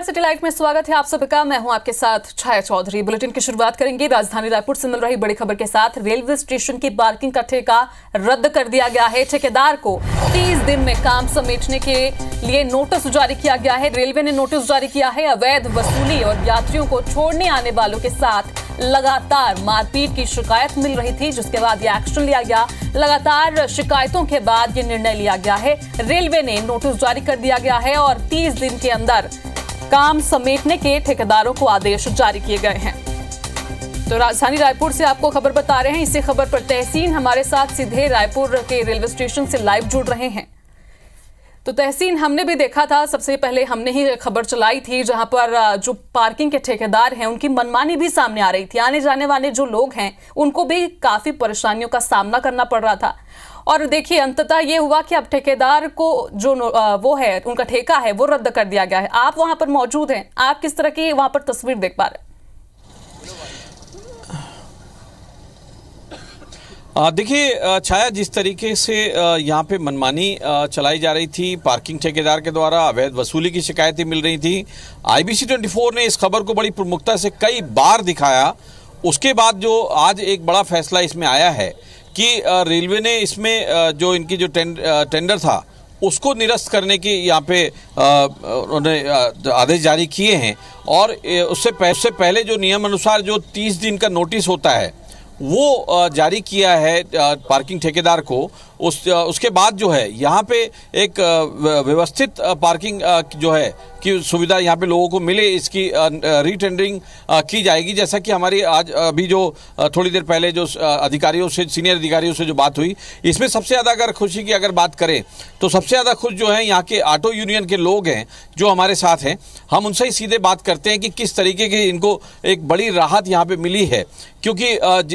नमस्कार, city live में स्वागत है आप सभी का। मैं हूं आपके साथ छाया चौधरी। बुलेटिन की शुरुआत करेंगे राजधानी रायपुर से मिल रही बड़ी खबर के साथ। रेलवे स्टेशन की पार्किंग का ठेका रद्द कर दिया गया है। ठेकेदार को 30 दिन में काम समेटने के लिए नोटिस जारी किया गया है। रेलवे ने नोटिस जारी किया है। अवैध वसूली और यात्रियों को छोड़ने आने वालों के साथ लगातार मारपीट की शिकायत मिल रही थी, जिसके बाद ये एक्शन लिया गया। लगातार शिकायतों के बाद ये निर्णय लिया गया है। रेलवे ने नोटिस जारी कर दिया गया है और 30 दिन के अंदर काम समेटने के ठेकेदारों को आदेश जारी किए गए हैं। तो राजधानी रायपुर से आपको खबर बता रहे हैं। इसी खबर पर तहसीन हमारे साथ सीधे रायपुर के रेलवे स्टेशन से लाइव जुड़ रहे हैं। तो तहसीन, हमने भी देखा था, सबसे पहले हमने ही खबर चलाई थी जहां पर जो पार्किंग के ठेकेदार हैं उनकी मनमानी भी सामने आ रही थी। आने जाने वाले जो लोग हैं उनको भी काफी परेशानियों का सामना करना पड़ रहा था। और देखिए, अंततः ये हुआ कि अब ठेकेदार को जो वो है उनका ठेका है वो रद्द कर दिया गया है। आप वहां पर मौजूद हैं, आप किस तरह की वहां पर तस्वीर देख पा रहे हैं? देखिए छाया, जिस तरीके से यहाँ पे मनमानी चलाई जा रही थी पार्किंग ठेकेदार के द्वारा, अवैध वसूली की शिकायतें मिल रही थी। IBC 24 ने इस खबर को बड़ी प्रमुखता से कई बार दिखाया। उसके बाद जो आज एक बड़ा फैसला इसमें आया है कि रेलवे ने इसमें जो इनकी जो टेंडर था उसको निरस्त करने की यहाँ पे उन्होंने आदेश जारी किए हैं। और उससे पहले जो नियम अनुसार जो 30 दिन का नोटिस होता है वो जारी किया है पार्किंग ठेकेदार को। उसके बाद जो है यहाँ पे एक व्यवस्थित पार्किंग जो है की सुविधा यहाँ पे लोगों को मिले, इसकी रीटेंडरिंग की जाएगी। जैसा कि हमारी आज अभी जो थोड़ी देर पहले जो अधिकारियों से, सीनियर अधिकारियों से जो बात हुई, इसमें सबसे ज़्यादा अगर खुशी की अगर बात करें तो सबसे ज़्यादा खुश जो है यहाँ के ऑटो यूनियन के लोग हैं जो हमारे साथ हैं। हम उनसे ही सीधे बात करते हैं कि किस तरीके की इनको एक बड़ी राहत यहाँ पे मिली है, क्योंकि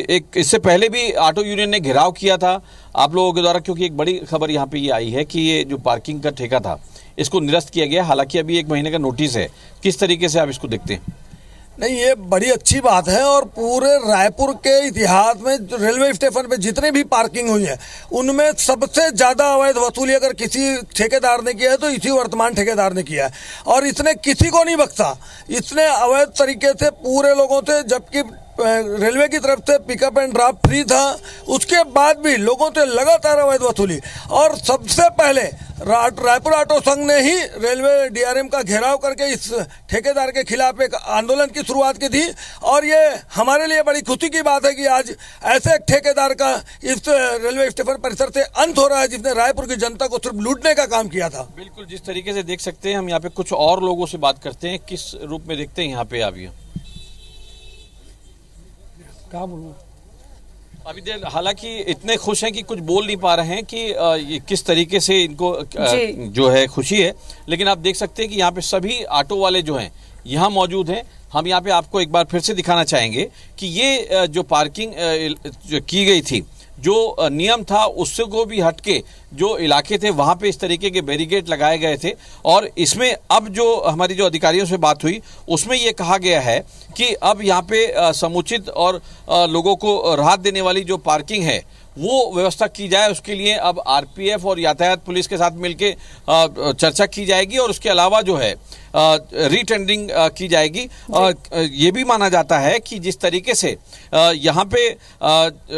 एक इससे पहले भी ऑटो यूनियन ने घेराव किया था आप लोगों के द्वारा, क्योंकि एक बड़ी खबर यहाँ पे ये आई है कि ये जो पार्किंग का ठेका था इसको निरस्त किया गया। हालांकि अभी 1 महीने का नोटिस है। किस तरीके से आप इसको देखते हैं? नहीं, ये बड़ी अच्छी बात है। और पूरे रायपुर के इतिहास में रेलवे स्टेशन पे जितने भी पार्किंग हुई है उनमें सबसे ज़्यादा अवैध वसूली अगर किसी ठेकेदार ने किया है तो इसी वर्तमान ठेकेदार ने किया है। और इसने किसी को नहीं बख्शा। इसने अवैध तरीके से पूरे लोगों से, जबकि रेलवे की तरफ से पिकअप एंड ड्रॉप फ्री था, उसके बाद भी लोगों से लगातार अवैध वसूली। और सबसे पहले रायपुर ऑटो संघ ने ही रेलवे DRM का घेराव करके इस ठेकेदार के खिलाफ एक आंदोलन की शुरुआत की थी। और ये हमारे लिए बड़ी खुशी की बात है कि आज ऐसे एक ठेकेदार का इस रेलवे स्टेशन परिसर से अंत हो रहा है जिसने रायपुर की जनता को सिर्फ लूटने का काम किया था। बिल्कुल, जिस तरीके से देख सकते हैं हम यहाँ पे कुछ और लोगों से बात करते हैं। किस रूप में देखते हैं यहाँ पे आप? अभी देर हालांकि इतने खुश हैं कि कुछ बोल नहीं पा रहे हैं कि ये किस तरीके से इनको जो है खुशी है। लेकिन आप देख सकते हैं कि यहाँ पे सभी ऑटो वाले जो हैं यहाँ मौजूद हैं। हम यहाँ पे आपको एक बार फिर से दिखाना चाहेंगे कि ये जो पार्किंग जो की गई थी, जो नियम था उससे को भी हटके जो इलाके थे वहाँ पे इस तरीके के बैरिकेड लगाए गए थे। और इसमें अब जो हमारी जो अधिकारियों से बात हुई उसमें ये कहा गया है कि अब यहाँ पे समुचित और लोगों को राहत देने वाली जो पार्किंग है वो व्यवस्था की जाए। उसके लिए अब RPF और यातायात पुलिस के साथ मिलके चर्चा की जाएगी और उसके अलावा जो है रीटेंडरिंग की जाएगी। ये भी माना जाता है कि जिस तरीके से यहाँ पे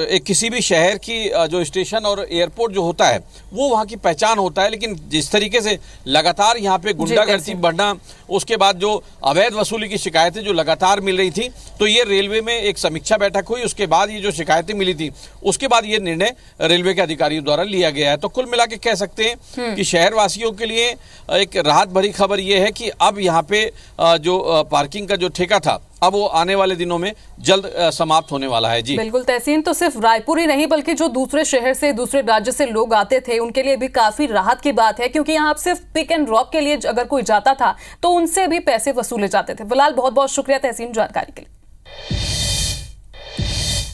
एक किसी भी शहर की जो स्टेशन और एयरपोर्ट जो होता है वो वहाँ की पहचान होता है, लेकिन जिस तरीके से लगातार यहाँ पे गुंडागर्दी बढ़ना, उसके बाद जो अवैध वसूली की शिकायतें जो लगातार मिल रही थी, तो ये रेलवे में एक समीक्षा बैठक हुई। उसके बाद ये जो शिकायतें मिली थी उसके बाद ये निर्णय रेलवे के अधिकारियों द्वारा लिया गया है। तो कुल मिला के कह सकते हैं कि शहरवासियों के लिए एक राहत भरी खबर ये है कि अब यहाँ पे जो पार्किंग का जो ठेका था अब वो आने वाले दिनों में जल्द समाप्त होने वाला है। जी बिल्कुल तहसीन, तो सिर्फ रायपुर ही नहीं बल्कि जो दूसरे शहर से, दूसरे राज्य से लोग आते थे उनके लिए भी काफी राहत की बात है, क्योंकि यहाँ सिर्फ पिक एंड ड्रॉप के लिए अगर कोई जाता था तो उनसे भी पैसे वसूले जाते थे। फिलहाल बहुत बहुत शुक्रिया तहसीन जानकारी के लिए।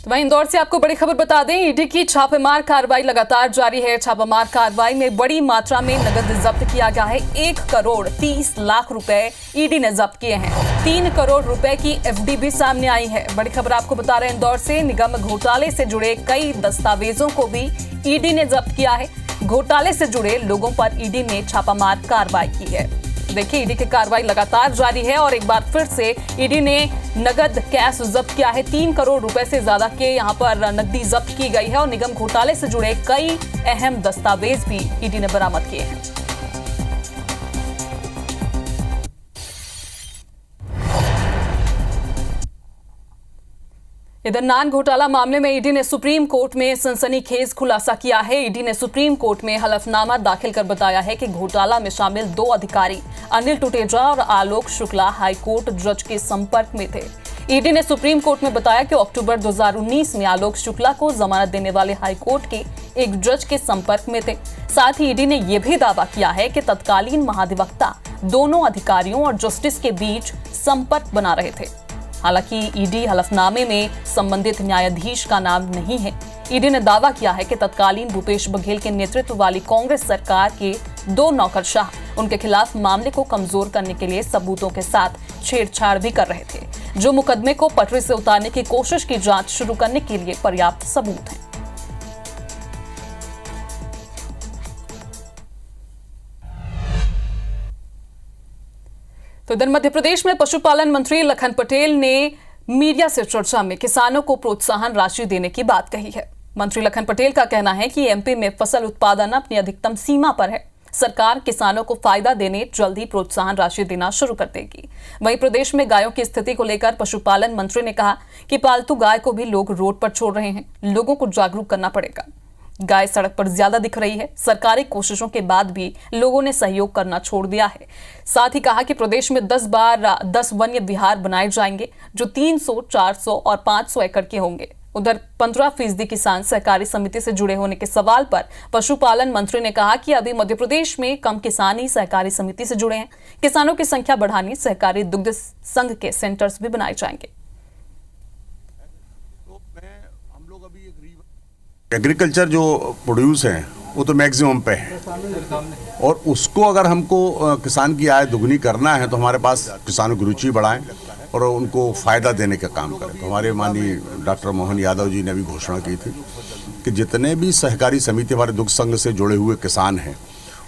तो वहीं इंदौर से आपको बड़ी खबर बता दें, ईडी की छापेमार कार्रवाई लगातार जारी है। छापेमार कार्रवाई में बड़ी मात्रा में नकद जब्त किया गया है। 1 करोड़ 30 लाख रुपए ईडी ने जब्त किए हैं। 3 करोड़ रुपए की FD भी सामने आई है। बड़ी खबर आपको बता रहे हैं इंदौर से, निगम घोटाले से जुड़े कई दस्तावेजों को भी ईडी ने जब्त किया है। घोटाले से जुड़े लोगों पर ईडी ने छापामार कार्रवाई की है। तो देखिए ईडी की कार्रवाई लगातार जारी है और एक बार फिर से ईडी ने नगद कैश जब्त किया है। 3 करोड़ रुपए से ज्यादा के यहां पर नकदी जब्त की गई है और निगम घोटाले से जुड़े कई अहम दस्तावेज भी ईडी ने बरामद किए हैं। इधर नान घोटाला मामले में ईडी ने सुप्रीम कोर्ट में सनसनीखेज खुलासा किया है। ईडी ने सुप्रीम कोर्ट में हलफनामा दाखिल कर बताया है कि घोटाला में शामिल 2 अधिकारी अनिल टुटेजा और आलोक शुक्ला हाईकोर्ट जज के संपर्क में थे। ईडी ने सुप्रीम कोर्ट में बताया कि अक्टूबर 2019 में आलोक शुक्ला को जमानत देने वाले हाईकोर्ट के एक जज के संपर्क में थे। साथ ही ईडी ने यह भी दावा किया है कि तत्कालीन महाधिवक्ता दोनों अधिकारियों और जस्टिस के बीच संपर्क बना रहे थे। हालांकि ईडी हलफनामे में संबंधित न्यायाधीश का नाम नहीं है। ईडी ने दावा किया है कि तत्कालीन भूपेश बघेल के नेतृत्व वाली कांग्रेस सरकार के 2 नौकरशाह उनके खिलाफ मामले को कमजोर करने के लिए सबूतों के साथ छेड़छाड़ भी कर रहे थे, जो मुकदमे को पटरी से उतारने की कोशिश की जांच शुरू करने के लिए पर्याप्त सबूत हैं। तो इधर मध्य प्रदेश में पशुपालन मंत्री लखन पटेल ने मीडिया से चर्चा में किसानों को प्रोत्साहन राशि देने की बात कही है। मंत्री लखन पटेल का कहना है कि एमपी में फसल उत्पादन अपनी अधिकतम सीमा पर है। सरकार किसानों को फायदा देने जल्द ही प्रोत्साहन राशि देना शुरू कर देगी। वहीं प्रदेश में गायों की स्थिति को लेकर पशुपालन मंत्री ने कहा कि पालतू गाय को भी लोग रोड पर छोड़ रहे हैं, लोगों को जागरूक करना पड़ेगा। गाय सड़क पर ज्यादा दिख रही है। सरकारी कोशिशों के बाद भी लोगों ने सहयोग करना छोड़ दिया है। साथ ही कहा कि प्रदेश में 10 वन्य विहार बनाए जाएंगे, जो 300, 400 और 500 एकड़ के होंगे। उधर 15% किसान सहकारी समिति से जुड़े होने के सवाल पर पशुपालन मंत्री ने कहा कि अभी मध्य प्रदेश में कम किसान ही सहकारी समिति से जुड़े हैं। किसानों की संख्या बढ़ाने सहकारी दुग्ध संघ के सेंटर्स भी बनाए जाएंगे। एग्रीकल्चर जो प्रोड्यूस है वो तो मैक्सिमम पे है और उसको अगर हमको किसान की आय दुगनी करना है तो हमारे पास किसानों की रुचि बढ़ाएं और उनको फ़ायदा देने का काम करें। तो हमारे माननीय डॉक्टर मोहन यादव जी ने भी घोषणा की थी कि जितने भी सहकारी समिति हमारे दुग्ध संघ से जुड़े हुए किसान हैं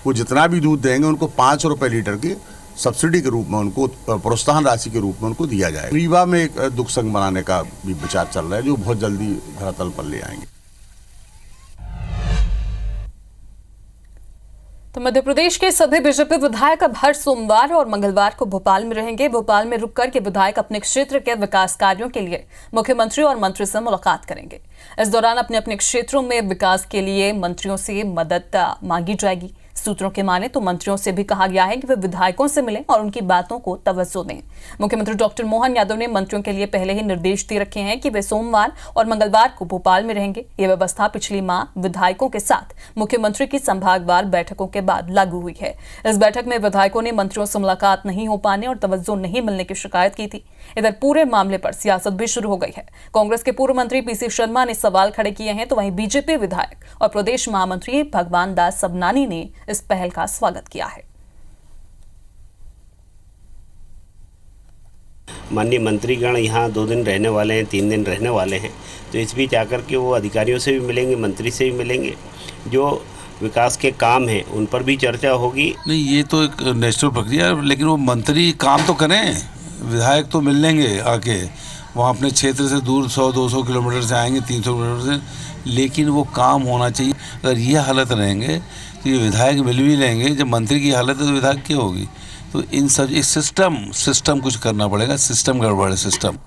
वो जितना भी दूध देंगे उनको 5 रुपये लीटर की सब्सिडी के रूप में, उनको प्रोत्साहन राशि के रूप में उनको दिया जाए। रीवा में एक दुग्ध संघ बनाने का भी विचार चल रहा है जो बहुत जल्दी धरातल पर ले आएंगे। तो मध्य प्रदेश के सभी बीजेपी विधायक अब हर सोमवार और मंगलवार को भोपाल में रहेंगे। भोपाल में रुककर के विधायक अपने क्षेत्र के विकास कार्यों के लिए मुख्यमंत्री और मंत्री से मुलाकात करेंगे। इस दौरान अपने अपने क्षेत्रों में विकास के लिए मंत्रियों से मदद मांगी जाएगी। सूत्रों के माने तो मंत्रियों से भी कहा गया है कि वे विधायकों से मिलें और उनकी बातों को तवज्जो दें। मुख्यमंत्री डॉक्टर मोहन यादव ने मंत्रियों के लिए पहले ही निर्देश दे रखे हैं कि वे सोमवार और मंगलवार को भोपाल में रहेंगे। यह व्यवस्था पिछली माह विधायकों के साथ मुख्यमंत्री की संभागवार बैठकों के बाद लागू हुई है। इस बैठक में विधायकों ने मंत्रियों से मुलाकात नहीं हो पाने और तवज्जो नहीं मिलने की शिकायत की थी। इधर पूरे मामले पर सियासत भी शुरू हो गई है। कांग्रेस के पूर्व मंत्री पीसी शर्मा ने सवाल खड़े किए हैं, तो वहीं बीजेपी विधायक और प्रदेश महामंत्री भगवान दास सबनानी ने इस पहल का स्वागत किया है। माननीय मंत्रीगण यहाँ 2 दिन रहने वाले हैं, 3 दिन रहने वाले हैं, तो इस बीच आकर के वो अधिकारियों से भी मिलेंगे, मंत्री से भी मिलेंगे। जो विकास के काम हैं उन पर भी चर्चा होगी। नहीं, ये तो एक नेचुरल प्रक्रिया है, लेकिन वो मंत्री काम तो करें। विधायक तो मिल लेंगे आके, वहाँ अपने क्षेत्र से दूर 100-200 किलोमीटर से आएंगे, 300 किलोमीटर से, लेकिन वो काम होना चाहिए। अगर ये हालत रहेंगे तो ये विधायक मिल भी लेंगे, जब मंत्री की हालत है तो विधायक क्या होगी। तो इन सब इस सिस्टम कुछ करना पड़ेगा। सिस्टम गड़बड़ है सिस्टम।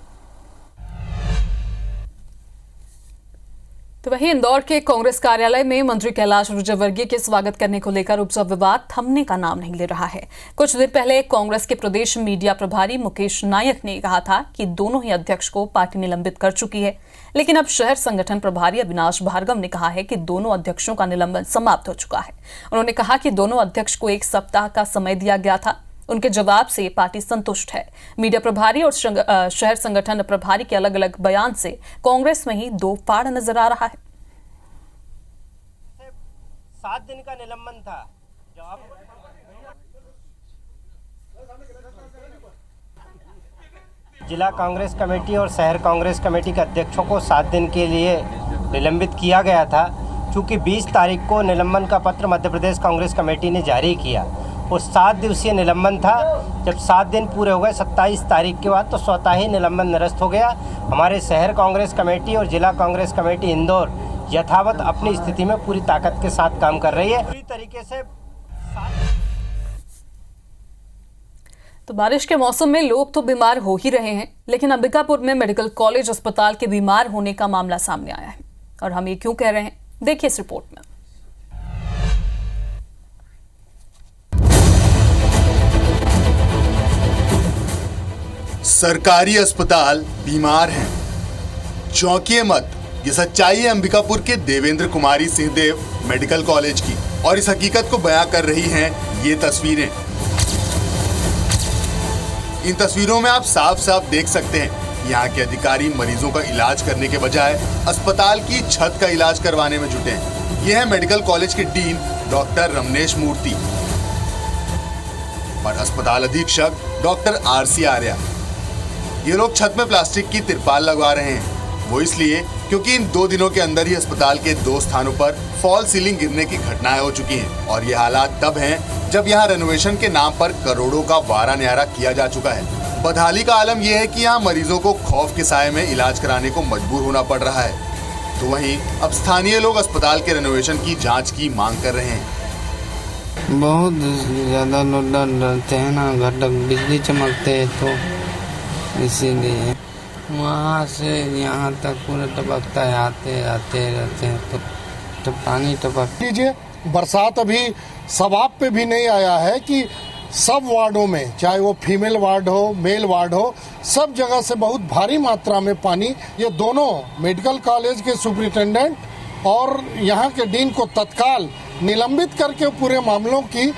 तो वहीं इंदौर के कांग्रेस कार्यालय में मंत्री कैलाश विजयवर्गीय के स्वागत करने को लेकर उपजा विवाद थमने का नाम नहीं ले रहा है। कुछ देर पहले कांग्रेस के प्रदेश मीडिया प्रभारी मुकेश नायक ने कहा था कि दोनों ही अध्यक्ष को पार्टी निलंबित कर चुकी है, लेकिन अब शहर संगठन प्रभारी अविनाश भार्गव ने कहा है कि दोनों अध्यक्षों का निलंबन समाप्त हो चुका है। उन्होंने कहा कि दोनों अध्यक्ष को 1 सप्ताह का समय दिया गया था। उनके जवाब से पार्टी संतुष्ट है। मीडिया प्रभारी और शहर संगठन प्रभारी के अलग अलग बयान से कांग्रेस में ही 2 फाड़ नजर आ रहा है। 7 दिन का निलंबन था। जिला कांग्रेस कमेटी और शहर कांग्रेस कमेटी के अध्यक्षों को 7 दिन के लिए निलंबित किया गया था। चूँकि 20 तारीख को निलंबन का पत्र मध्य प्रदेश कांग्रेस कमेटी ने जारी किया वो 7 दिवसीय निलंबन था। जब 7 दिन पूरे हो गए 27 तारीख के बाद तो स्वतः ही निलंबन निरस्त हो गया। हमारे शहर कांग्रेस कमेटी और जिला कांग्रेस कमेटी इंदौर यथावत अपनी स्थिति में पूरी ताकत के साथ काम कर रही है। पूरी तरीके से तो बारिश के मौसम में लोग तो बीमार हो ही रहे हैं, लेकिन अंबिकापुर में मेडिकल कॉलेज अस्पताल के बीमार होने का मामला सामने आया है। और हम ये क्यों कह रहे हैं, देखिए इस रिपोर्ट में। सरकारी अस्पताल बीमार हैं। चौंकिए मत, ये सच्चाई है अंबिकापुर के देवेंद्र कुमारी सिंहदेव मेडिकल कॉलेज की, और इस हकीकत को बयां कर रही हैं ये तस्वीरें। इन तस्वीरों में आप साफ साफ देख सकते हैं यहाँ के अधिकारी मरीजों का इलाज करने के बजाय अस्पताल की छत का इलाज करवाने में जुटे हैं। ये है मेडिकल कॉलेज के डीन डॉक्टर रमनेश मूर्ति और अस्पताल अधीक्षक डॉक्टर आरसी आर्या। ये लोग छत में प्लास्टिक की तिरपाल लगवा रहे हैं, वो इसलिए क्योंकि इन 2 दिनों के अंदर ही अस्पताल के 2 स्थानों पर फॉल सीलिंग गिरने की घटनाएं हो चुकी हैं। और ये हालात तब हैं जब यहाँ रेनोवेशन के नाम पर करोड़ों का वारा न्यारा किया जा चुका है। बदहाली का आलम यह है कि यहाँ मरीजों को खौफ के साए में इलाज कराने को मजबूर होना पड़ रहा है। तो वहीं अब स्थानीय लोग अस्पताल के रेनोवेशन की जाँच की मांग कर रहे हैं। बहुत ज्यादा लोग डरते हैं ना, घटक बिजली चमकते है तो इसीलिए वहाँ से यहाँ तक पूरा टपकता है, आते रहते हैं तो पानी टपक लीजिए। बरसात अभी सवाब पे भी नहीं आया है कि सब वार्डों में, चाहे वो फीमेल वार्ड हो मेल वार्ड हो, सब जगह से बहुत भारी मात्रा में पानी। ये दोनों मेडिकल कॉलेज के सुपरिटेंडेंट और यहाँ के डीन को तत्काल निलंबित करके पूरे मामलों की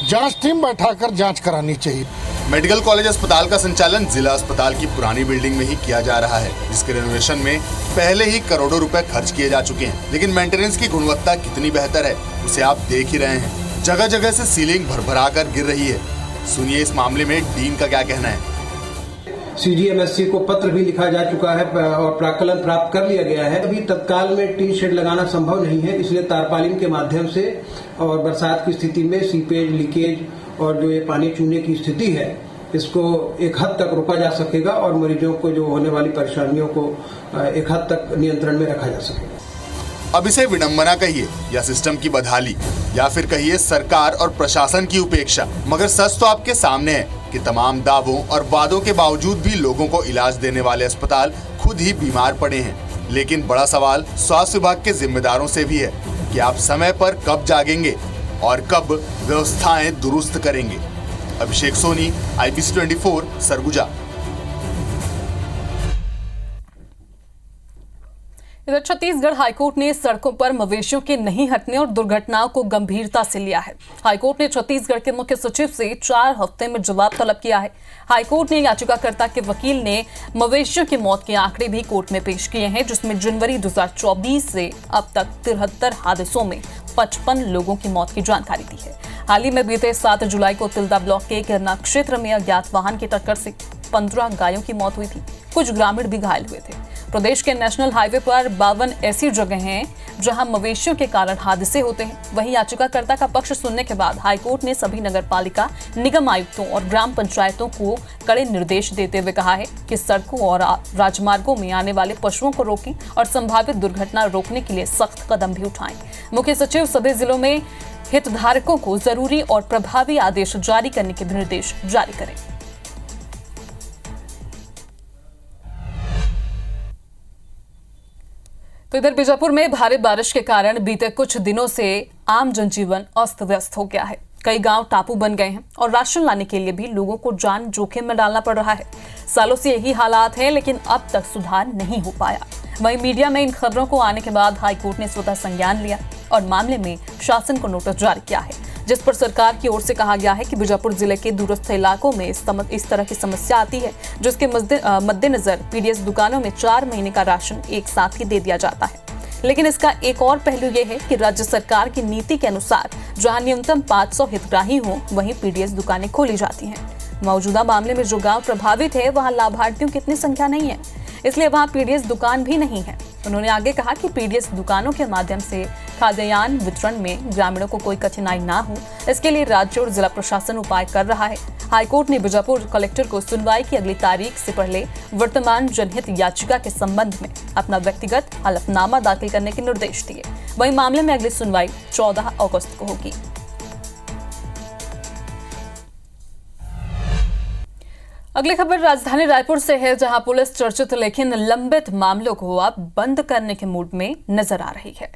जांच टीम बैठाकर जांच करानी चाहिए। मेडिकल कॉलेज अस्पताल का संचालन जिला अस्पताल की पुरानी बिल्डिंग में ही किया जा रहा है, जिसके रेनोवेशन में पहले ही करोड़ों रुपए खर्च किए जा चुके हैं। लेकिन मेंटेनेंस की गुणवत्ता कितनी बेहतर है उसे आप देख ही रहे हैं। जगह जगह से सीलिंग भरभरा कर गिर रही है। सुनिए इस मामले में डीन का क्या कहना है। CGMSC को पत्र भी लिखा जा चुका है और प्राक्कलन प्राप्त कर लिया गया है। अभी तत्काल में टीन शेड लगाना संभव नहीं है, इसलिए तारपालिन के माध्यम से और बरसात की स्थिति में सीपेज लीकेज और जो ये पानी चूने की स्थिति है इसको एक हद तक रोका जा सकेगा और मरीजों को जो होने वाली परेशानियों को एक हद तक नियंत्रण में रखा जा सकेगा। अब इसे विडंबना कहिए या सिस्टम की बदहाली या फिर कहिए सरकार और प्रशासन की उपेक्षा, मगर सच तो आपके सामने है कि तमाम दावों और वादों के बावजूद भी लोगों को इलाज देने वाले अस्पताल खुद ही बीमार पड़े हैं। लेकिन बड़ा सवाल स्वास्थ्य विभाग के जिम्मेदारों से भी है कि आप समय पर कब जागेंगे और कब व्यवस्थाएं दुरुस्त करेंगे। अभिषेक सोनी, IBC 24, सरगुजा। इधर छत्तीसगढ़ हाईकोर्ट ने सड़कों पर मवेशियों के नहीं हटने और दुर्घटनाओं को गंभीरता से लिया है। हाईकोर्ट ने छत्तीसगढ़ के मुख्य सचिव से 4 हफ्ते में जवाब तलब किया है। हाईकोर्ट ने याचिकाकर्ता के वकील ने मवेशियों की मौत के आंकड़े भी कोर्ट में पेश किए हैं, जिसमें जनवरी 2024 से अब तक 73 हादसों में 55 लोगों की मौत की जानकारी दी है। हाल ही में बीते 7 जुलाई को तिल्दा ब्लॉक के किरना क्षेत्र में अज्ञात वाहन की टक्कर से 15 गायों की मौत हुई थी। कुछ ग्रामीण भी घायल हुए थे। प्रदेश के नेशनल हाईवे पर 52 ऐसी जगह हैं जहां मवेशियों के कारण हादसे होते हैं। वहीं याचिकाकर्ता का पक्ष सुनने के बाद हाईकोर्ट ने सभी नगरपालिका निगम आयुक्तों और ग्राम पंचायतों को कड़े निर्देश देते हुए कहा है कि सड़कों और राजमार्गों में आने वाले पशुओं को रोकें और संभावित दुर्घटना रोकने के लिए सख्त कदम भी उठाएं। मुख्य सचिव सभी जिलों में हितधारकों को जरूरी और प्रभावी आदेश जारी करने के निर्देश जारी करें। तो इधर बीजापुर में भारी बारिश के कारण बीते कुछ दिनों से आम जनजीवन अस्त व्यस्त हो गया है। कई गांव टापू बन गए हैं और राशन लाने के लिए भी लोगों को जान जोखिम में डालना पड़ रहा है। सालों से यही हालात है, लेकिन अब तक सुधार नहीं हो पाया। वहीं मीडिया में इन खबरों को आने के बाद हाईकोर्ट ने स्वतः संज्ञान लिया और मामले में शासन को नोटिस जारी किया है, जिस पर सरकार की ओर से कहा गया है कि बीजापुर जिले के दूरस्थ इलाकों में इस तरह की समस्या आती है, जिसके मद्देनजर पीडीएस दुकानों में 4 महीने का राशन एक साथ ही दे दिया जाता है। लेकिन इसका एक और पहलू ये है कि राज्य सरकार की नीति के अनुसार जहां न्यूनतम 500 हितग्राही हो, वहीं पीडीएस दुकानें खोली जाती हैं। मौजूदा मामले में जो गांव प्रभावित है वहां लाभार्थियों की इतनी संख्या नहीं है, इसलिए वहां पीडीएस दुकान भी नहीं है। उन्होंने आगे कहा कि पीडीएस दुकानों के माध्यम से खाद्यान्न वितरण में ग्रामीणों को कोई कठिनाई ना हो, इसके लिए राज्य और जिला प्रशासन उपाय कर रहा है। हाईकोर्ट ने बीजापुर कलेक्टर को सुनवाई की अगली तारीख से पहले वर्तमान जनहित याचिका के संबंध में अपना व्यक्तिगत हलफनामा दाखिल करने के निर्देश दिए। वहीं मामले में अगली सुनवाई 14 अगस्त को होगी। अगली खबर राजधानी रायपुर से है, जहां पुलिस चर्चित लेकिन लंबित मामलों को अब बंद करने के मूड में नजर आ रही है।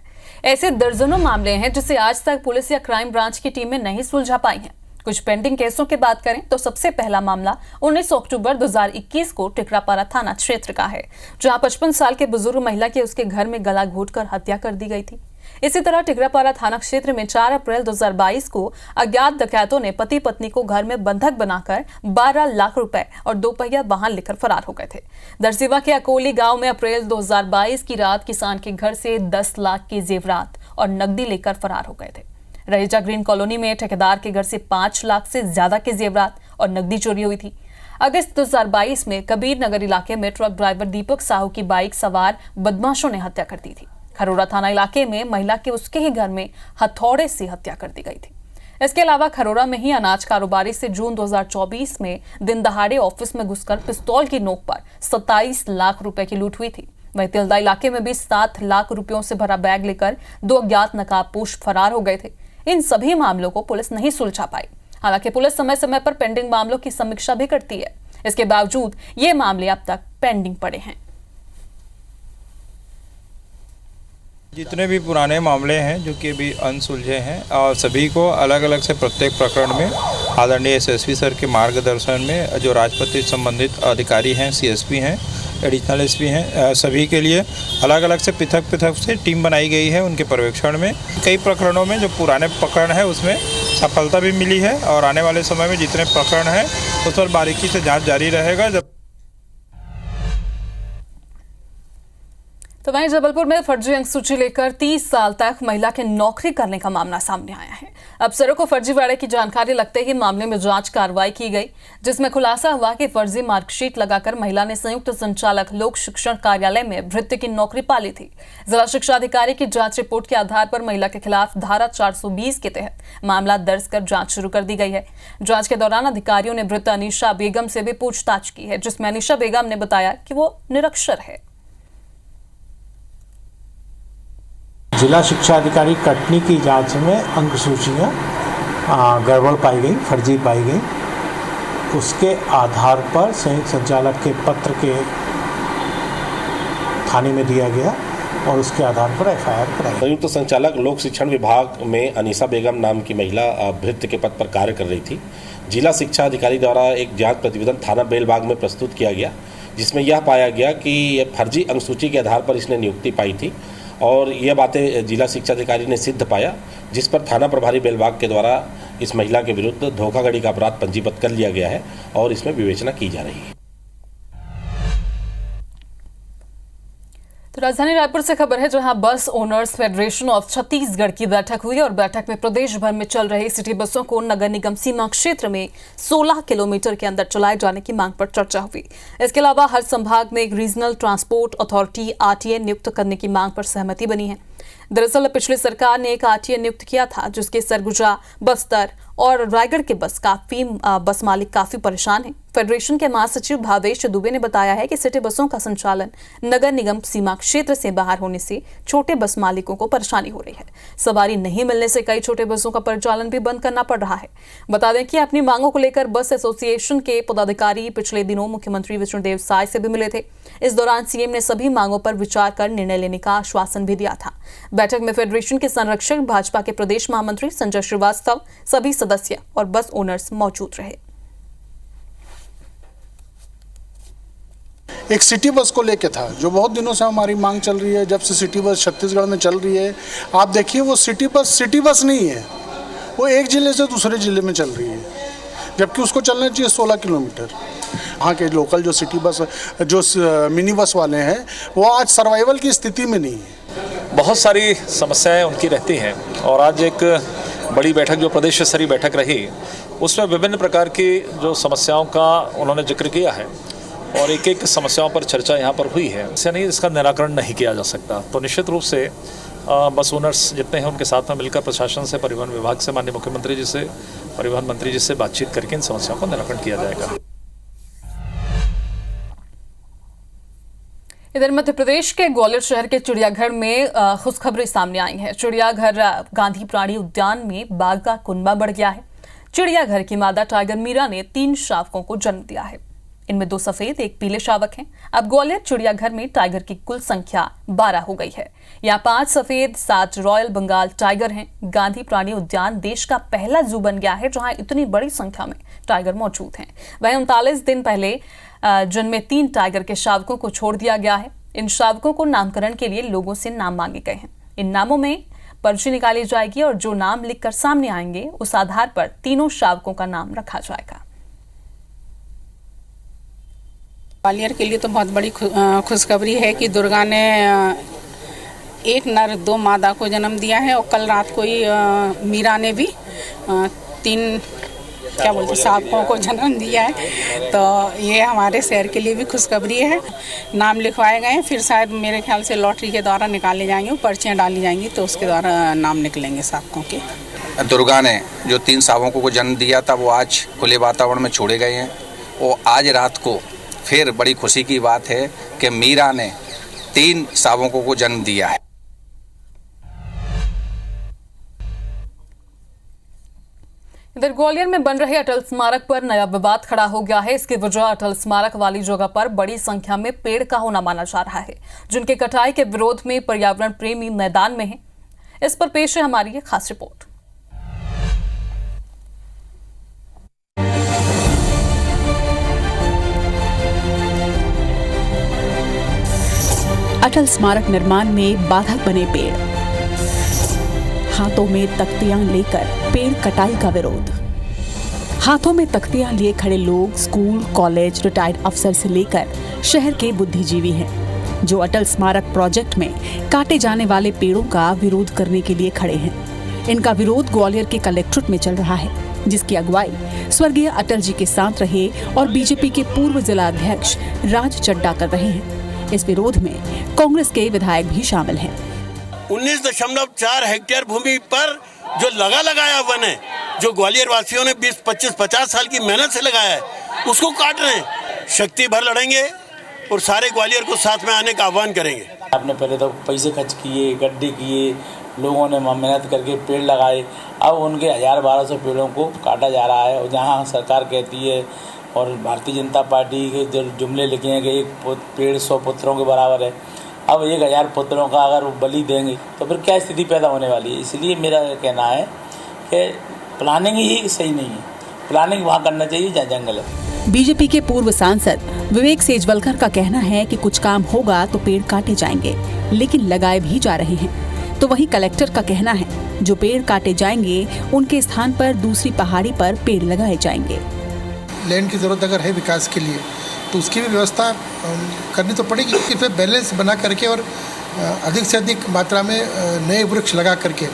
ऐसे दर्जनों मामले हैं जिसे आज तक पुलिस या क्राइम ब्रांच की टीमें नहीं सुलझा पाई हैं। कुछ पेंडिंग केसों की बात करें तो सबसे पहला मामला 19 अक्टूबर 2021 को टिकरापारा थाना क्षेत्र का है, जहां 55 साल के बुजुर्ग महिला की उसके घर में गला घोंटकर हत्या कर दी गई थी। इसी तरह टिकरापारा थाना क्षेत्र में 4 अप्रैल 2022 को अज्ञात डकैतों ने पति पत्नी को घर में बंधक बनाकर 12 लाख रुपए और 2 पहिया वाहन लेकर फरार हो गए थे। दरसिवा के अकोली गांव में अप्रैल 2022 की रात किसान के घर से 10 लाख के जेवरात और नकदी लेकर फरार हो गए थे। रहीजा ग्रीन कॉलोनी में ठेकेदार के घर से 5 लाख से ज्यादा के जेवरात और नकदी चोरी हुई थी। अगस्त 2022 में कबीर नगर इलाके में ट्रक ड्राइवर दीपक साहू की बाइक सवार बदमाशों ने हत्या कर दी थी। खरोड़ा थाना इलाके में महिला के उसके ही घर में हथौड़े से हत्या कर दी गई थी। इसके अलावा खरोड़ा में ही अनाज कारोबारी से जून 2024 में दिन दहाड़े ऑफिस में घुसकर पिस्तौल की नोक पर 27 लाख रुपए की लूट हुई थी। वहीं तिलदा इलाके में भी 7 लाख रुपयों से भरा बैग लेकर 2 अज्ञात नकाबपोश फरार हो गए थे। इन सभी मामलों को पुलिस नहीं सुलझा पाई। हालांकि पुलिस समय समय पर पेंडिंग मामलों की समीक्षा भी करती है। इसके बावजूद ये मामले अब तक पेंडिंग पड़े हैं। जितने भी पुराने मामले हैं जो कि अभी अनसुलझे हैं और सभी को अलग अलग से प्रत्येक प्रकरण में आदरणीय एसएसपी सर के मार्गदर्शन में जो राजपत्रित संबंधित अधिकारी हैं, सीएसपी हैं, एडिशनल एसपी हैं, सभी के लिए अलग अलग से पृथक से टीम बनाई गई है। उनके पर्यवेक्षण में कई प्रकरणों में जो पुराने प्रकरण है उसमें सफलता भी मिली है और आने वाले समय में जितने प्रकरण हैं उस पर बारीकी से जाँच जारी रहेगा। तो वहीं जबलपुर में फर्जी अंक सूची लेकर 30 साल तक महिला के नौकरी करने का मामला सामने आया है। अफसरों को फर्जीवाड़े की जानकारी लगते ही मामले में जांच कार्रवाई की गई, जिसमें खुलासा हुआ कि फर्जी मार्कशीट लगाकर महिला ने संयुक्त संचालक लोक शिक्षण कार्यालय में भृत्य की नौकरी पाली थी। जिला शिक्षा अधिकारी की जांच रिपोर्ट के आधार पर महिला के खिलाफ धारा 420 के तहत मामला दर्ज कर जांच शुरू कर दी गई है। जांच के दौरान अधिकारियों ने भृत्य अनीशा बेगम से भी पूछताछ की है, जिसमें अनीशा बेगम ने बताया कि वो निरक्षर है। जिला शिक्षा अधिकारी कटनी की जांच में अंक सूचियाँ गड़बड़ पाई गई, फर्जी पाई गई। उसके आधार पर संयुक्त संचालक के पत्र के थाने में दिया गया और उसके आधार पर एफआईआर कराई। संयुक्त संचालक लोक शिक्षण विभाग में अनीसा बेगम नाम की महिला भृत्य के पद पर कार्य कर रही थी। जिला शिक्षा अधिकारी द्वारा एक जांच प्रतिवेदन थाना बेलबाग में प्रस्तुत किया गया, जिसमें यह पाया गया कि यह फर्जी अंक सूची के आधार पर इसने नियुक्ति पाई थी और यह बातें जिला शिक्षा अधिकारी ने सिद्ध पाया, जिस पर थाना प्रभारी बेलबाग के द्वारा इस महिला के विरुद्ध धोखाधड़ी का अपराध पंजीबद्ध कर लिया गया है और इसमें विवेचना की जा रही है। तो राजधानी रायपुर से खबर है, जहां बस ओनर्स फेडरेशन ऑफ छत्तीसगढ़ की बैठक हुई और बैठक में प्रदेश भर में चल रही सिटी बसों को नगर निगम सीमा क्षेत्र में 16 किलोमीटर के अंदर चलाए जाने की मांग पर चर्चा हुई। इसके अलावा हर संभाग में एक रीजनल ट्रांसपोर्ट अथॉरिटी आरटीए नियुक्त करने की मांग पर सहमति बनी है। दरअसल पिछली सरकार ने एक आरटीए नियुक्त किया था, जिसके सरगुजा, बस्तर और रायगढ़ के बस मालिक काफी परेशान हैं। फेडरेशन के महासचिव भावेश दुबे ने बताया है कि सिटी बसों का संचालन नगर निगम सीमा क्षेत्र से बाहर होने से छोटे बस मालिकों को परेशानी हो रही है। सवारी नहीं मिलने से कई छोटे बसों का परिचालन भी बंद करना पड़ रहा है। बता दें कि अपनी मांगों को लेकर बस एसोसिएशन के पदाधिकारी पिछले दिनों मुख्यमंत्री विष्णुदेव साय से भी मिले थे। इस दौरान सीएम ने सभी मांगों पर विचार कर निर्णय लेने का आश्वासन भी दिया था। बैठक में फेडरेशन के संरक्षक, भाजपा के प्रदेश महामंत्री संजय श्रीवास्तव, सभी सदस्य और बस ओनर्स मौजूद रहे। एक सिटी बस को लेके था, जो बहुत दिनों से हमारी मांग चल रही है। जब से सिटी बस छत्तीसगढ़ में चल रही है, आप देखिए वो सिटी बस नहीं है, वो एक जिले से दूसरे जिले में चल रही है, जबकि उसको चलना चाहिए 16 किलोमीटर। वहाँ के लोकल जो सिटी बस, जो मिनी बस वाले हैं, वो आज सर्वाइवल की स्थिति में नहीं है। बहुत सारी समस्याएं उनकी रहती हैं और आज एक बड़ी बैठक जो प्रदेश स्तरीय बैठक रही, उसमें विभिन्न प्रकार की जो समस्याओं का उन्होंने जिक्र किया है और एक एक समस्याओं पर चर्चा यहाँ पर हुई है। इससे नहीं इसका निराकरण नहीं किया जा सकता। तो निश्चित रूप से बस ओनर्स जितने हैं उनके साथ में मिलकर प्रशासन से, परिवहन विभाग से, माननीय मुख्यमंत्री जी से, परिवहन मंत्री जी से बातचीत करके इन समस्याओं को निराकरण किया जाएगा। इधर मध्य प्रदेश के ग्वालियर शहर के चिड़ियाघर में खुशखबरी सामने आई है। चिड़ियाघर गांधी प्राणी उद्यान में बाघ का कुनबा बढ़ गया है। चिड़ियाघर की मादा टाइगर मीरा ने 3 शावकों को जन्म दिया है। इनमें 2 सफेद, 1 पीले शावक हैं। अब ग्वालियर चिड़ियाघर में टाइगर की कुल संख्या 12 हो गई है। यहाँ 5 सफेद, 7 रॉयल बंगाल टाइगर हैं। गांधी प्राणी उद्यान देश का पहला जू बन गया है जहाँ इतनी बड़ी संख्या में टाइगर मौजूद हैं। वहीं 39 दिन पहले जन्मे 3 टाइगर के शावकों को छोड़ दिया गया है। इन शावकों को नामकरण के लिए लोगों से नाम मांगे गए हैं। इन नामों में पर्ची निकाली जाएगी और जो नाम लिखकर सामने आएंगे उस आधार पर तीनों शावकों का नाम रखा जाएगा। ग्वालियर के लिए तो बहुत बड़ी खुशखबरी है कि दुर्गा ने 1 नर 2 मादा को जन्म दिया है और कल रात को ही मीरा ने भी 3 शावकों को जन्म दिया है। तो ये हमारे शहर के लिए भी खुशखबरी है। नाम लिखवाए गए हैं, फिर शायद मेरे ख्याल से लॉटरी के द्वारा निकाले जाएंगे, पर्चियाँ डाली जाएंगी तो उसके द्वारा नाम निकलेंगे शावकों के। दुर्गा ने जो 3 शावकों को जन्म दिया था वो आज खुले वातावरण में छोड़े गए हैं। और आज रात को फिर बड़ी खुशी की बात है कि मीरा ने 3 शावकों को जन्म दिया है। इधर ग्वालियर में बन रहे अटल स्मारक पर नया विवाद खड़ा हो गया है। इसकी वजह अटल स्मारक वाली जगह पर बड़ी संख्या में पेड़ का होना माना जा रहा है, जिनके कटाई के विरोध में पर्यावरण प्रेमी मैदान में हैं। इस पर पेश है हमारी एक खास रिपोर्ट। अटल स्मारक निर्माण में बाधक बने पेड़, हाथों में तख्तियां लेकर पेड़ कटाई का विरोध। हाथों में तख्तियां लिए खड़े लोग स्कूल, कॉलेज, रिटायर्ड अफसर से लेकर शहर के बुद्धिजीवी हैं, जो अटल स्मारक प्रोजेक्ट में काटे जाने वाले पेड़ों का विरोध करने के लिए खड़े हैं। इनका विरोध ग्वालियर के कलेक्ट्रेट में चल रहा है, जिसकी अगुवाई स्वर्गीय अटल जी के साथ रहे और बीजेपी के पूर्व जिला अध्यक्ष राज चड्ढा कर रहे हैं। इस विरोध में कांग्रेस के विधायक भी शामिल हैं। 19.4 हेक्टेयर भूमि पर जो लगाया वन है, जो ग्वालियर वासियों ने 20, 25, 50 साल की मेहनत से लगाया है, उसको काट रहे हैं। शक्ति भर लड़ेंगे और सारे ग्वालियर को साथ में आने का आह्वान करेंगे। आपने पहले तो पैसे खर्च किए, गड्ढे किए, लोगों ने मेहनत करके पेड़ लगाए, अब उनके 1000-1200 पेड़ों को काटा जा रहा है। और जहाँ सरकार कहती है और भारतीय जनता पार्टी के जो जुमले लिखे हैं कि 1 पेड़ 100 पुत्रों के बराबर है, अब 1000 पुत्रों का अगर बलि देंगे तो फिर क्या स्थिति पैदा होने वाली है। इसलिए मेरा कहना है कि प्लानिंग ही सही नहीं है। प्लानिंग वहाँ करना चाहिए जहाँ जंगल है। बीजेपी के पूर्व सांसद विवेक सेजवलकर का कहना है कि कुछ काम होगा तो पेड़ काटे जाएंगे, लेकिन लगाए भी जा रहे हैं। तो वहीं कलेक्टर का कहना है जो पेड़ काटे जाएंगे उनके स्थान पर दूसरी पहाड़ी पर पेड़ लगाए जाएंगे। लैंड की जरूरत अगर है विकास के लिए तो उसकी भी व्यवस्था करनी तो पड़ेगी, क्योंकि फिर बैलेंस बना करके और अधिक से अधिक मात्रा में नए वृक्ष लगा करके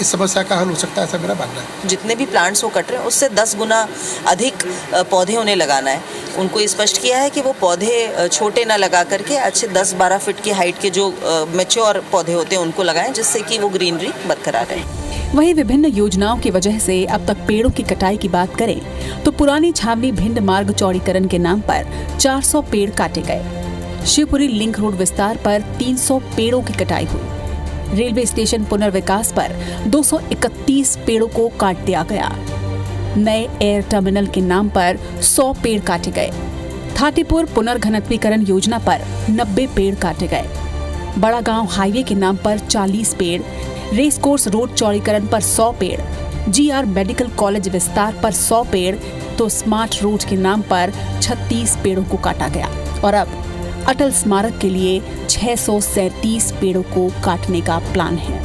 इस समस्या का हल हो सकता है, ऐसा मेरा मानना है। जितने भी प्लांट्स वो कट रहे हैं उससे 10 गुना अधिक पौधे उन्हें लगाना है। उनको स्पष्ट किया है कि वो पौधे छोटे ना लगा करके अच्छे 10-12 फीट की हाइट के जो मैच्योर पौधे होते हैं उनको लगाएं, जिससे कि वो ग्रीनरी बरकरार रहे। वहीं विभिन्न योजनाओं की वजह से अब तक पेड़ों की कटाई की बात करें तो पुरानी छावनी भिंड मार्ग चौड़ीकरण के नाम पर 400 पेड़ काटे गए। शिवपुरी लिंक रोड विस्तार पर 300 पेड़ों की कटाई हुई। रेलवे स्टेशन पुनर्विकास पर 231 पेड़ों को काट दिया गया। नए एयर टर्मिनल के नाम पर 100 पेड़ काटे गए। थाटीपुर पुनर्घनत्वीकरण योजना पर 90 पेड़ काटे गए। बड़ा गांव हाईवे के नाम पर 40 पेड़, रेस कोर्स रोड चौड़ीकरण पर 100 पेड़, GR मेडिकल कॉलेज विस्तार पर 100 पेड़, तो स्मार्ट रोड के नाम पर 36 पेड़ों को काटा गया। और अब अटल स्मारक के लिए 637 पेड़ों को काटने का प्लान है।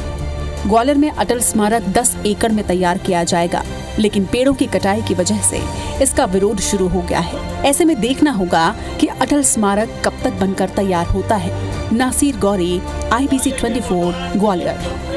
ग्वालियर में अटल स्मारक 10 एकड़ में तैयार किया जाएगा, लेकिन पेड़ों की कटाई की वजह से इसका विरोध शुरू हो गया है। ऐसे में देखना होगा कि अटल स्मारक कब तक बनकर तैयार होता है। नासिर गौरी, IBC 24, ग्वालियर।